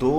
2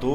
2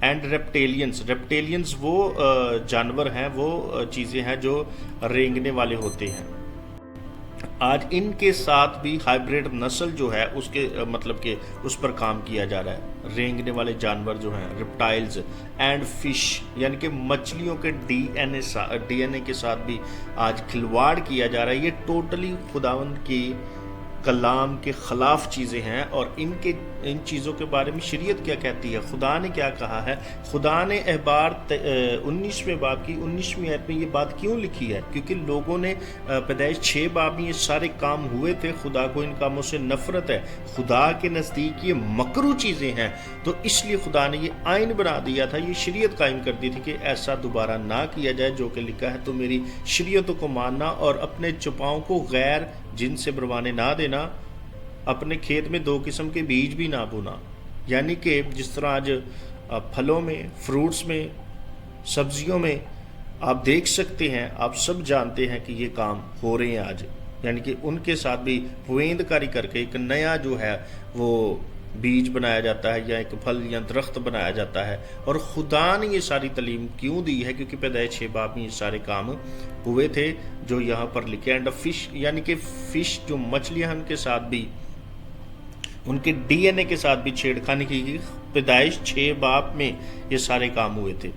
and ریپٹیلینز وہ جانور ہیں، وہ چیزیں ہیں جو رینگنے والے ہوتے ہیں۔ آج ان کے ساتھ بھی ہائیبریڈ نسل جو ہے اس کے مطلب کہ اس پر کام کیا جا رہا ہے۔ رینگنے والے جانور جو ہیں ریپٹائلز اینڈ فش، یعنی کہ مچھلیوں کے ڈی این اے کے ساتھ بھی آج کھلواڑ کیا جا رہا ہے۔ یہ ٹوٹلی خداوند کی کلام کے خلاف چیزیں ہیں، اور ان چیزوں کے بارے میں شریعت کیا کہتی ہے، خدا نے کیا کہا ہے۔ خدا نے احبار 19ویں باب کی 19ویں آیت میں یہ بات کیوں لکھی ہے؟ کیونکہ لوگوں نے پیدائش 6 باب میں یہ سارے کام ہوئے تھے، خدا کو ان کاموں سے نفرت ہے، خدا کے نزدیک یہ مکروہ چیزیں ہیں، تو اس لیے خدا نے یہ آئین بنا دیا تھا، یہ شریعت قائم کر دی تھی کہ ایسا دوبارہ نہ کیا جائے۔ جو کہ لکھا ہے تو میری شریعتوں کو ماننا اور اپنے چپاؤں کو غیر جن سے بروانے نہ دینا، اپنے کھیت میں 2 قسم کے بیج بھی نہ بونا۔ یعنی کہ جس طرح آج پھلوں میں، فروٹس میں، سبزیوں میں آپ دیکھ سکتے ہیں، آپ سب جانتے ہیں کہ یہ کام ہو رہے ہیں آج، یعنی کہ ان کے ساتھ بھی پویند کاری کر کے ایک نیا جو ہے وہ بیج بنایا جاتا ہے، یا ایک پھل یا درخت بنایا جاتا ہے۔ اور خدا نے یہ ساری تعلیم کیوں دی ہے؟ کیونکہ پیدائش 6 باب میں یہ سارے کام ہوئے تھے جو یہاں پر لکھے۔ اینڈ فش، یعنی کہ فش جو مچھلیاں ان کے ساتھ بھی، ان کے ڈی این اے کے ساتھ بھی چھیڑخانی کی گئی۔ پیدائش 6 باب میں یہ سارے کام ہوئے تھے۔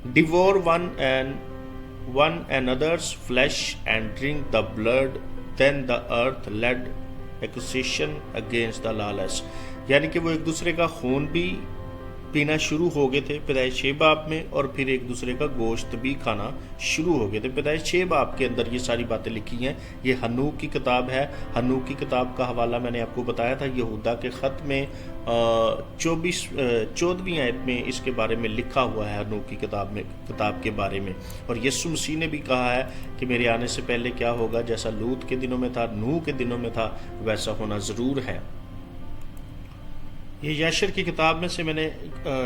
ڈیوور one another's flesh and drink the blood, then the earth led accusation against the lawless، یعنی کہ وہ ایک دوسرے کا خون بھی پینا شروع ہو گئے تھے پیدائش 6 باب میں، اور پھر ایک دوسرے کا گوشت بھی کھانا شروع ہو گئے تھے۔ پیدائش 6 باب کے اندر یہ ساری باتیں لکھی ہیں۔ یہ ہنوک کی کتاب ہے۔ ہنوک کی کتاب کا حوالہ میں نے آپ کو بتایا تھا، یہودا کے خط میں 14ویں آیت میں اس کے بارے میں لکھا ہوا ہے، ہنوک کی کتاب کے بارے میں۔ اور یسوع مسیح نے بھی کہا ہے کہ میرے آنے سے پہلے کیا ہوگا، جیسا لوط کے دنوں میں تھا، نوح کے دنوں میں تھا، ویسا ہونا ضرور ہے۔ یہ یاشر کی کتاب میں سے میں نے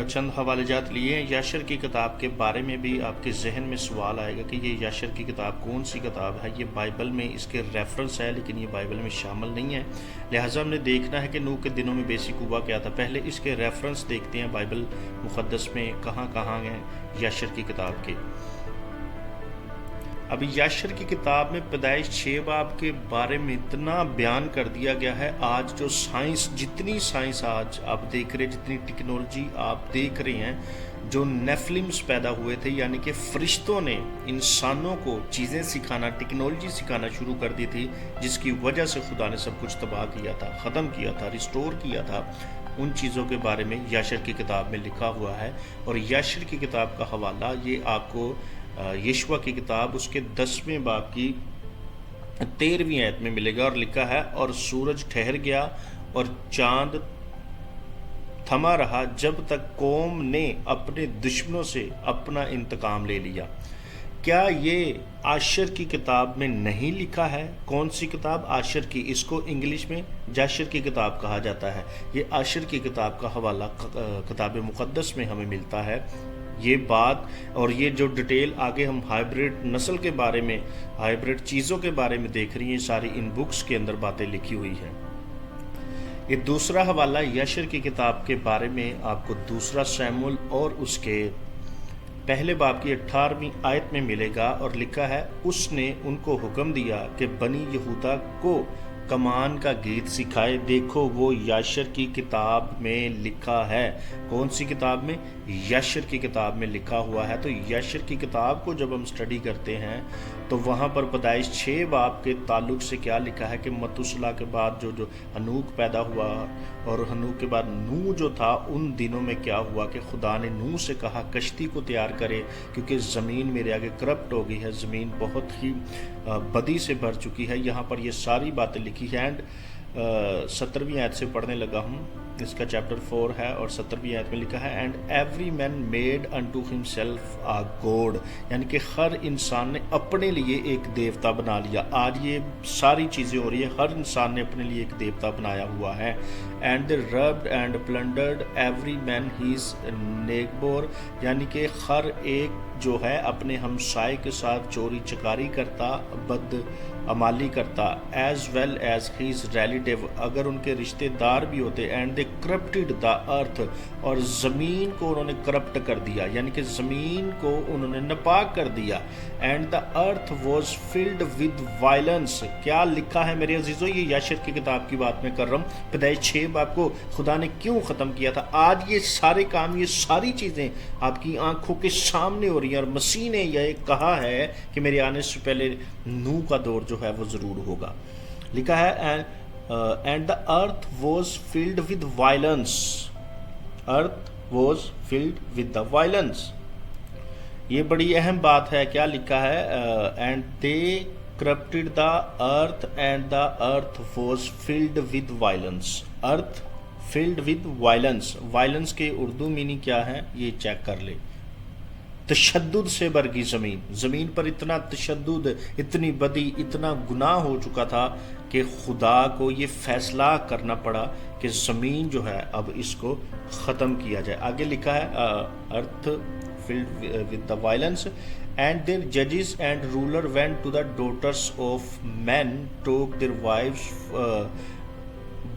چند حوالے جات لیے ہیں۔ یاشر کی کتاب کے بارے میں بھی آپ کے ذہن میں سوال آئے گا کہ یہ یاشر کی کتاب کون سی کتاب ہے؟ یہ بائبل میں اس کے ریفرنس ہے، لیکن یہ بائبل میں شامل نہیں ہے، لہٰذا ہم نے دیکھنا ہے کہ نوح کے دنوں میں بیسک ہوا کیا تھا۔ پہلے اس کے ریفرنس دیکھتے ہیں بائبل مقدس میں کہاں کہاں ہیں یاشر کی کتاب کے۔ ابھی یاشر کی کتاب میں پیدائش 6 باب کے بارے میں اتنا بیان کر دیا گیا ہے۔ آج جو سائنس، جتنی سائنس آج آپ دیکھ رہے، جتنی ٹیکنالوجی آپ دیکھ رہے ہیں، جو نیفلمز پیدا ہوئے تھے، یعنی کہ فرشتوں نے انسانوں کو چیزیں سکھانا، ٹیکنالوجی سکھانا شروع کر دی تھی، جس کی وجہ سے خدا نے سب کچھ تباہ کیا تھا، ختم کیا تھا، ریسٹور کیا تھا۔ ان چیزوں کے بارے میں یاشر کی کتاب میں لکھا ہوا ہے۔ اور یاشر کی کتاب کا حوالہ یہ آپ کو یشوع کی کتاب اس کے 10ویں باب کی 13ویں آیت میں ملے گا، اور لکھا ہے اور سورج ٹھہر گیا اور چاند تھما رہا جب تک قوم نے اپنے دشمنوں سے اپنا انتقام لے لیا۔ کیا یہ عاشر کی کتاب میں نہیں لکھا ہے؟ کون سی کتاب؟ عاشر کی، اس کو انگلش میں جاشر کی کتاب کہا جاتا ہے۔ یہ عاشر کی کتاب کا حوالہ کتاب مقدس میں ہمیں ملتا ہے۔ یہ بات اور یہ جو ڈیٹیل آگے ہم ہائیبریڈ نسل کے بارے میں، ہائیبریڈ چیزوں کے بارے میں دیکھ رہی ہیں، ساری ان بکس کے اندر باتیں لکھی ہوئی ہیں۔ یہ دوسرا حوالہ یاشر کی کتاب کے بارے میں آپ کو دوسرا سیموئیل اور اس کے پہلے باب کی 18ویں آیت میں ملے گا، اور لکھا ہے اس نے ان کو حکم دیا کہ بنی یہودا کو کمان کا گیت سکھائے۔ دیکھو وہ یاشر کی کتاب میں لکھا ہے۔ کون سی کتاب میں؟ یاشر کی کتاب میں لکھا ہوا ہے۔ تو یاشر کی کتاب کو جب ہم سٹڈی کرتے ہیں تو وہاں پر پیدائش 6 باب کے تعلق سے کیا لکھا ہے کہ متوسلا کے بعد جو ہنوک پیدا ہوا، اور ہنوک کے بعد نوح جو تھا، ان دنوں میں کیا ہوا کہ خدا نے نوح سے کہا کشتی کو تیار کرے، کیونکہ زمین میرے آگے کرپٹ ہو گئی ہے، زمین بہت ہی بدی سے بھر چکی ہے۔ یہاں پر یہ ساری باتیں لکھی ہیں۔ اینڈ 17ویں آیت سے پڑھنے لگا ہوں، اس کا چیپٹر 4 ہے، اور 17ویں آیت میں لکھا ہے and every man made into himself a god, یعنی کہ ہر انسان نے اپنے لیے ایک دیوتا بنا لیا۔ آج یہ ساری چیزیں ہو رہی ہیں، ہر انسان نے اپنے لیے ایک دیوتا بنایا ہوا ہے۔ And they robbed and plundered every man his neighbour, یعنی کہ ہر ایک جو ہے اپنے ہمسائے کے ساتھ چوری چکاری کرتا، عمالی کرتا as well as his relative اگر ان کے رشتہ دار بھی ہوتے اینڈ دے کرپٹڈ دا ارتھ اور زمین کو انہوں نے کرپٹ کر دیا یعنی کہ زمین کو انہوں نے ناپاک کر دیا and the earth was filled with violence کیا لکھا ہے میرے عزیزو یہ یاشر کی کتاب کی بات میں کر رہا ہوں پیدائش 6 باب کو خدا نے کیوں ختم کیا تھا آج یہ سارے کام یہ ساری چیزیں آپ کی آنکھوں کے سامنے ہو رہی ہیں اور مسیح نے یہ کہا ہے کہ میرے آنے سے پہلے نوح کا دور جو ہے وہ ضرور ہوگا لکھا ہے and the earth was filled with violence earth was filled with the violence یہ بڑی اہم بات ہے کیا لکھا ہے and they corrupted the earth and the earth was filled with violence earth filled with violence violence کے اردو میننگ کیا ہے یہ چیک کر لے تشدد سے بھر گئی زمین پر اتنا تشدد اتنی بدی اتنا گناہ ہو چکا تھا کہ خدا کو یہ فیصلہ کرنا پڑا کہ زمین جو ہے اب اس کو ختم کیا جائے آگے لکھا ہے earth filled with the violence and their ججز and ruler went to the daughters of men took their wives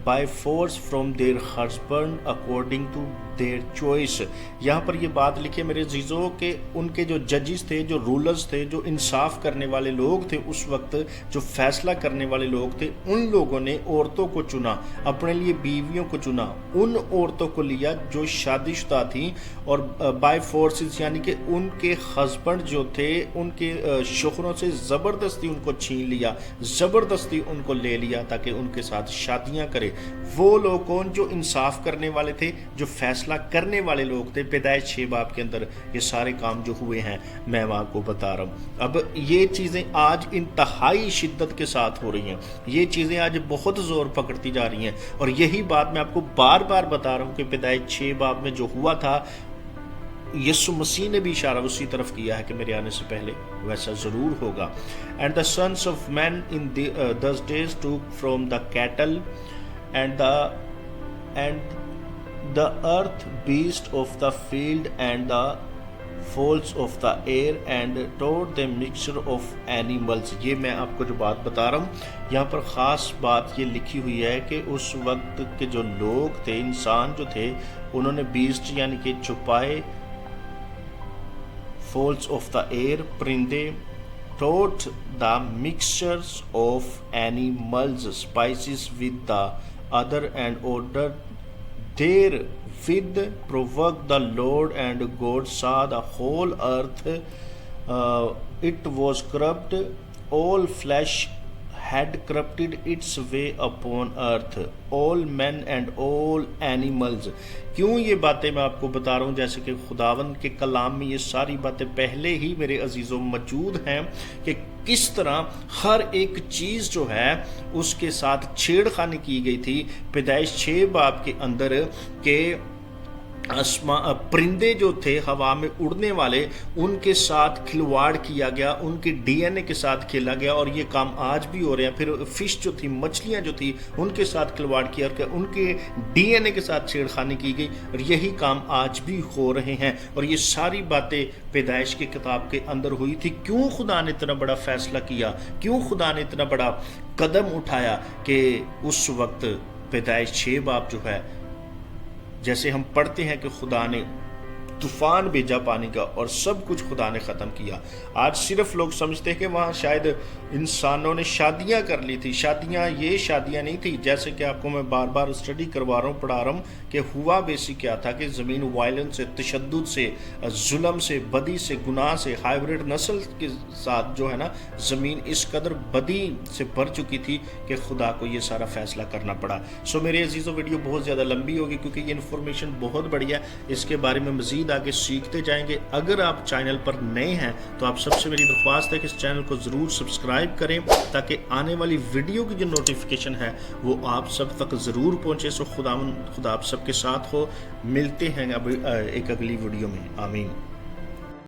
by force from their husband according to their choice یہاں پر یہ بات لکھے میرے عزیزوں کہ ان کے جو ججز تھے جو رولرز تھے جو انصاف کرنے والے لوگ تھے اس وقت جو فیصلہ کرنے والے لوگ تھے ان لوگوں نے عورتوں کو چنا اپنے لیے بیویوں کو چنا ان عورتوں کو لیا جو شادی شدہ تھیں اور بائی فورسز یعنی کہ ان کے ہسبینڈ جو تھے ان کے شوہروں سے زبردستی ان کو چھین لیا زبردستی ان کو لے لیا تاکہ ان کے ساتھ شادیاں کرے وہ لوگ کون جو انصاف کرنے والے تھے جو فیصلہ کرنے والے لوگ تھے پیدائش 6 باب کے اندر یہ سارے کام جو ہوئے ہیں میں آپ کو بتا رہا ہوں اب یہ چیزیں آج انتہائی شدت کے ساتھ ہو رہی ہیں یہ چیزیں آج بہت زور پکڑتی جا رہی ہیں اور یہی بات میں آپ کو بار بار بتا رہا ہوں کہ پیدائش 6 باب میں جو ہوا تھا یسوع مسیح نے بھی اشارہ اسی طرف کیا ہے کہ میرے آنے سے پہلے ویسا ضرور ہوگا and the sense of man in those days took from the cattle and the earth beast of the field and the fowls of the air and taught them mixture of animals یہ میں آپ کو جو بات بتا رہا ہوں یہاں پر خاص بات یہ لکھی ہوئی ہے کہ اس وقت کے جو لوگ تھے انسان جو تھے انہوں نے بیسٹ یعنی کہ چھپائے fowls of the air پرندے taught the mixtures of animals spices with the other and ordered therewith provoked the Lord and God saw the whole earth it was corrupt all flesh had corrupted its way upon earth all men and all animals کیوں یہ باتیں میں آپ کو بتا رہا ہوں جیسے کہ خداوند کے کلام میں یہ ساری باتیں پہلے ہی میرے عزیزوں موجود ہیں کہ کس طرح ہر ایک چیز جو ہے اس کے ساتھ چھیڑ خانی کی گئی تھی پیدائش 6 باب کے اندر کہ پرندے جو تھے ہوا میں اڑنے والے ان کے ساتھ کھلواڑ کیا گیا ان کے ڈی این اے کے ساتھ کھیلا گیا اور یہ کام آج بھی ہو رہے ہیں پھر فش جو تھی مچھلیاں جو تھی ان کے ساتھ کھلواڑ کیا اور ان کے ڈی این اے کے ساتھ چھیڑ خانی کی گئی اور یہی کام آج بھی ہو رہے ہیں اور یہ ساری باتیں پیدائش کی کتاب کے اندر ہوئی تھی کیوں خدا نے اتنا بڑا فیصلہ کیا کیوں خدا نے اتنا بڑا قدم اٹھایا کہ اس وقت پیدائش 6 باب جو ہے جیسے ہم پڑھتے ہیں کہ خدا نے طوفان بھیجا پانی کا اور سب کچھ خدا نے ختم کیا آج صرف لوگ سمجھتے ہیں کہ وہاں شاید انسانوں نے شادیاں کر لی تھی شادیاں یہ شادیاں نہیں تھی جیسے کہ آپ کو میں بار بار اسٹڈی کروا رہا ہوں پڑھا رہا ہوں کہ ہوا بیسی کیا تھا کہ زمین وائلنس سے تشدد سے ظلم سے بدی سے گناہ سے ہائیبریڈ نسل کے ساتھ جو ہے نا زمین اس قدر بدی سے بھر چکی تھی کہ خدا کو یہ سارا فیصلہ کرنا پڑا سو میرے عزیزوں ویڈیو بہت زیادہ لمبی ہوگی کیونکہ یہ انفارمیشن بہت بڑی ہے اس کے بارے میں مزید آگے سیکھتے جائیں گے اگر آپ چینل پر نئے ہیں تو آپ سب سے میری درخواست ہے کہ اس چینل کو ضرور سبسکرائب کریں تاکہ آنے والی ویڈیو کی جو نوٹیفیکیشن ہے وہ آپ سب تک ضرور پہنچے سو خدا آپ سب کے ساتھ ہو ملتے ہیں اب ایک اگلی ویڈیو میں آمین